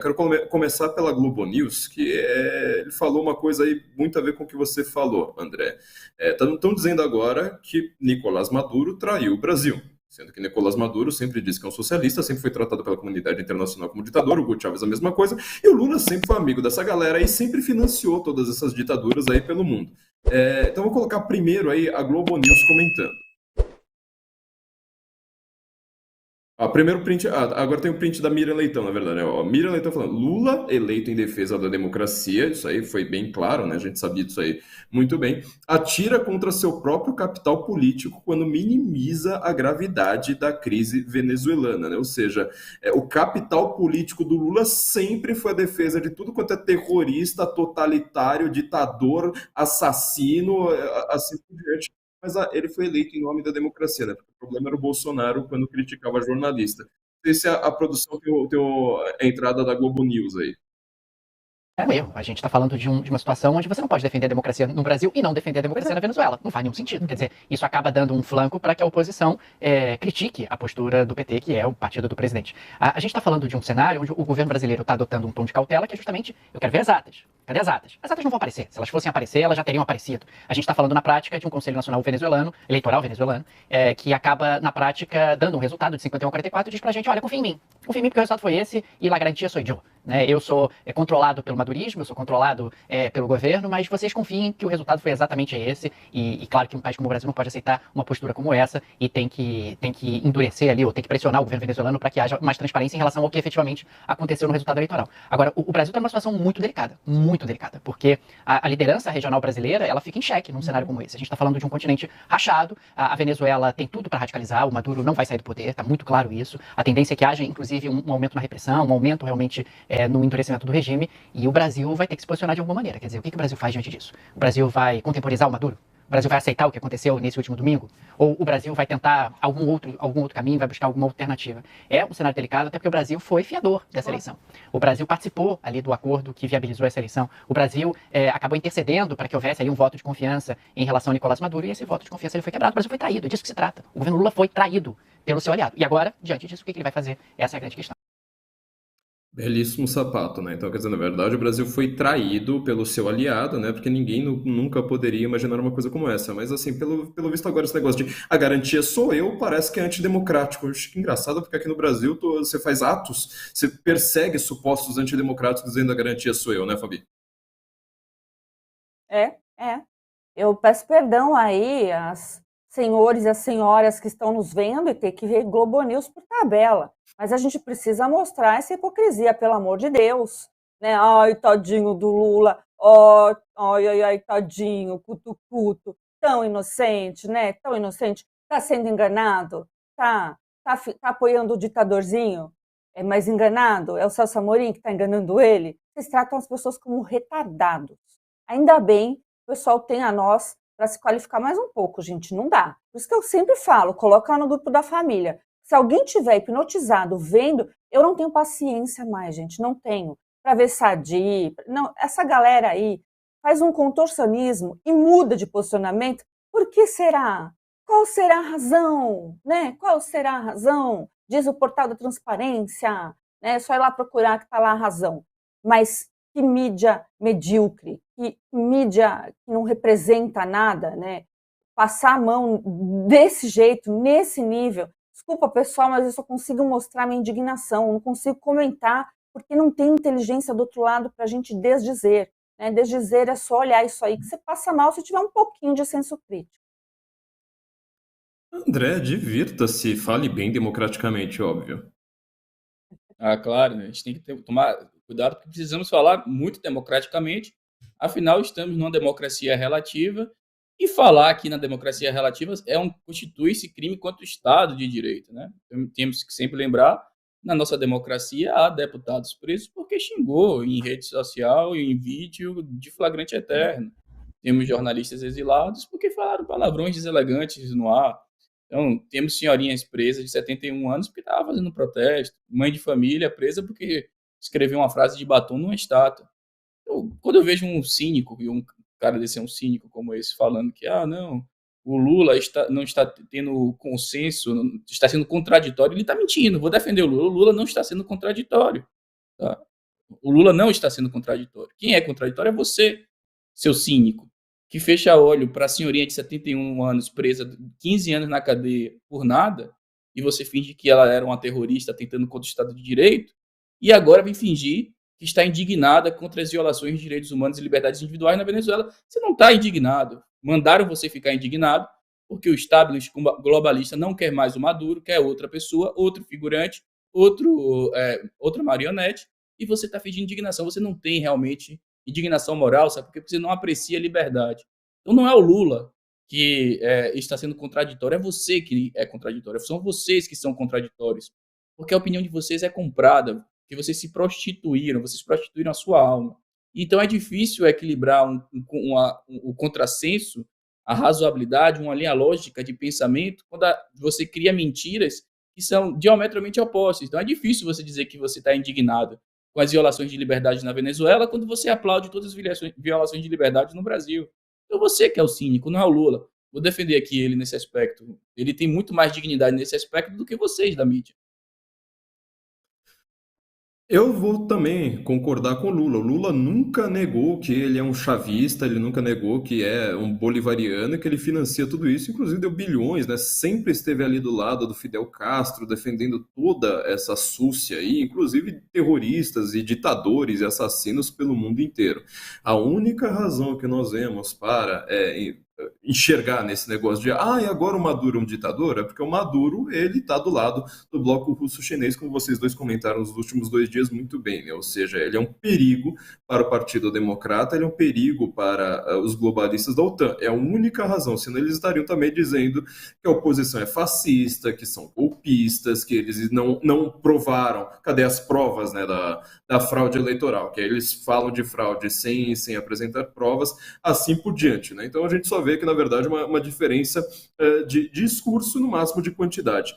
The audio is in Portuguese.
Quero começar pela Globo News, que ele falou uma coisa aí muito a ver com o que você falou, André. Estão dizendo agora que Nicolás Maduro traiu o Brasil, sendo que Nicolás Maduro sempre disse que é um socialista, sempre foi tratado pela comunidade internacional como ditador, o Hugo Chávez a mesma coisa, e o Lula sempre foi amigo dessa galera e sempre financiou todas essas ditaduras aí pelo mundo. Então vou colocar primeiro aí a Globo News comentando. Primeiro print. Agora tem o print da Miriam Leitão, na verdade. Ó, Miriam Leitão falando: Lula eleito em defesa da democracia, isso aí foi bem claro, né? A gente sabia disso aí muito bem. Atira contra seu próprio capital político quando minimiza a gravidade da crise venezuelana, né? Ou seja, o capital político do Lula sempre foi a defesa de tudo quanto é terrorista, totalitário, ditador, assassino, assim por diante. Mas ele foi eleito em nome da democracia, né? Porque o problema era o Bolsonaro quando criticava jornalista. Não sei se a produção tem a entrada da Globo News aí. É um erro. A gente está falando de uma situação onde você não pode defender a democracia no Brasil e não defender a democracia na Venezuela. Não faz nenhum sentido. Quer dizer, isso acaba dando um flanco para que a oposição critique a postura do PT, que é o partido do presidente. A gente está falando de um cenário onde o governo brasileiro está adotando um tom de cautela, que é justamente, eu quero ver as atas. Cadê as atas? As atas não vão aparecer. Se elas fossem aparecer, elas já teriam aparecido. A gente está falando na prática de um Conselho Nacional venezuelano, eleitoral venezuelano, que acaba, na prática, dando um resultado de 51-44 e diz pra gente, olha, confia em mim. Confia em mim porque o resultado foi esse e la garantia sou eu. Né? Eu sou controlado pelo madurismo, eu sou controlado pelo governo, mas vocês confiem que o resultado foi exatamente esse. E claro que um país como o Brasil não pode aceitar uma postura como essa e tem que endurecer ali, ou tem que pressionar o governo venezuelano para que haja mais transparência em relação ao que efetivamente aconteceu no resultado eleitoral. Agora, o Brasil está numa situação muito delicada, porque a liderança regional brasileira ela fica em xeque num cenário como esse. A gente está falando de um continente rachado, a Venezuela tem tudo para radicalizar, o Maduro não vai sair do poder, está muito claro isso. A tendência é que haja, inclusive, um aumento na repressão, um aumento realmente no endurecimento do regime, e o Brasil vai ter que se posicionar de alguma maneira. Quer dizer, o que o Brasil faz diante disso? O Brasil vai contemporizar o Maduro? O Brasil vai aceitar o que aconteceu nesse último domingo? Ou o Brasil vai tentar algum outro caminho, vai buscar alguma alternativa? É um cenário delicado, até porque o Brasil foi fiador dessa eleição. O Brasil participou ali do acordo que viabilizou essa eleição. O Brasil acabou intercedendo para que houvesse ali um voto de confiança em relação a Nicolás Maduro, e esse voto de confiança ele foi quebrado. O Brasil foi traído, é disso que se trata. O governo Lula foi traído pelo seu aliado. E agora, diante disso, o que ele vai fazer? Essa é a grande questão. Belíssimo sapato, né? Então, quer dizer, na verdade, o Brasil foi traído pelo seu aliado, né? Porque ninguém nunca poderia imaginar uma coisa como essa. Mas, assim, pelo visto agora, esse negócio de a garantia sou eu, parece que é antidemocrático. Eu acho que engraçado, porque aqui no Brasil você faz atos, você persegue supostos antidemocráticos dizendo a garantia sou eu, né, Fabi? É. Eu peço perdão aí às senhores e às senhoras que estão nos vendo e ter que ver Globo News por tabela. Mas a gente precisa mostrar essa hipocrisia, pelo amor de Deus. Né? Ai, tadinho do Lula. Oh, ai, tadinho, cuto. Tão inocente, né? Tão inocente. Tá sendo enganado? Tá apoiando o ditadorzinho? É mais enganado? É o Celso Amorim que está enganando ele? Vocês tratam as pessoas como retardados. Ainda bem o pessoal tem a nós para se qualificar mais um pouco, gente, não dá. Por isso que eu sempre falo, coloca lá no grupo da família. Se alguém tiver hipnotizado, vendo, eu não tenho paciência mais, gente, não tenho. Para ver Sadi, não, essa galera aí faz um contorcionismo e muda de posicionamento. Por que será? Qual será a razão? Né? Qual será a razão? Diz o portal da transparência, né? É só ir lá procurar que está lá a razão. Mas que mídia medíocre, que mídia que não representa nada, né? Passar a mão desse jeito, nesse nível. Desculpa, pessoal, mas eu só consigo mostrar minha indignação, eu não consigo comentar, porque não tem inteligência do outro lado para a gente desdizer. Né? Desdizer é só olhar isso aí, que você passa mal se tiver um pouquinho de senso crítico. André, divirta-se, fale bem democraticamente, óbvio. Claro, né? A gente tem que tomar cuidado porque precisamos falar muito democraticamente, afinal estamos numa democracia relativa e falar aqui na democracia relativa constitui-se crime contra o Estado de Direito, né? Então, temos que sempre lembrar, na nossa democracia há deputados presos porque xingou em rede social e em vídeo de flagrante eterno. Temos jornalistas exilados porque falaram palavrões deselegantes no ar. Então, temos senhorinhas presas de 71 anos porque estava fazendo protesto, mãe de família presa porque escreveu uma frase de batom numa estátua. Quando eu vejo um cínico, e um cara desse é um cínico como esse, falando que, não, o Lula não está tendo consenso, está sendo contraditório, ele está mentindo, vou defender o Lula não está sendo contraditório. Tá? O Lula não está sendo contraditório. Quem é contraditório é você, seu cínico, que fecha olho para a senhorinha de 71 anos presa 15 anos na cadeia por nada, e você finge que ela era uma terrorista tentando contra o Estado de Direito, e agora vem fingir que está indignada contra as violações de direitos humanos e liberdades individuais na Venezuela. Você não está indignado. Mandaram você ficar indignado porque o establishment globalista não quer mais o Maduro, quer outra pessoa, outro figurante, outra marionete, e você está fingindo indignação. Você não tem realmente indignação moral, sabe? Porque você não aprecia a liberdade. Então não é o Lula que está sendo contraditório, é você que é contraditório, são vocês que são contraditórios, porque a opinião de vocês é comprada, que vocês se prostituíram, vocês prostituíram a sua alma. Então é difícil equilibrar o contrassenso, a razoabilidade, uma linha lógica de pensamento, quando você cria mentiras que são diametralmente opostas. Então é difícil você dizer que você está indignado com as violações de liberdade na Venezuela, quando você aplaude todas as violações de liberdade no Brasil. Então você que é o cínico, não é o Lula. Vou defender aqui ele nesse aspecto. Ele tem muito mais dignidade nesse aspecto do que vocês da mídia. Eu vou também concordar com o Lula. O Lula nunca negou que ele é um chavista, ele nunca negou que é um bolivariano e que ele financia tudo isso, inclusive deu bilhões, né? Sempre esteve ali do lado do Fidel Castro, defendendo toda essa súcia aí, inclusive terroristas e ditadores e assassinos pelo mundo inteiro. A única razão que nós vemos para enxergar nesse negócio de e agora o Maduro é um ditador, é porque o Maduro, ele está do lado do bloco russo-chinês, como vocês dois comentaram nos últimos 2 dias muito bem, né? Ou seja, ele é um perigo para o Partido Democrata, ele é um perigo para os globalistas da OTAN. É a única razão, senão eles estariam também dizendo que a oposição é fascista, que são golpistas, que eles não provaram, cadê as provas, né, da fraude eleitoral, que aí eles falam de fraude sem apresentar provas, assim por diante, né? Então a gente só vê que, na verdade, uma diferença de discurso, no máximo de quantidade.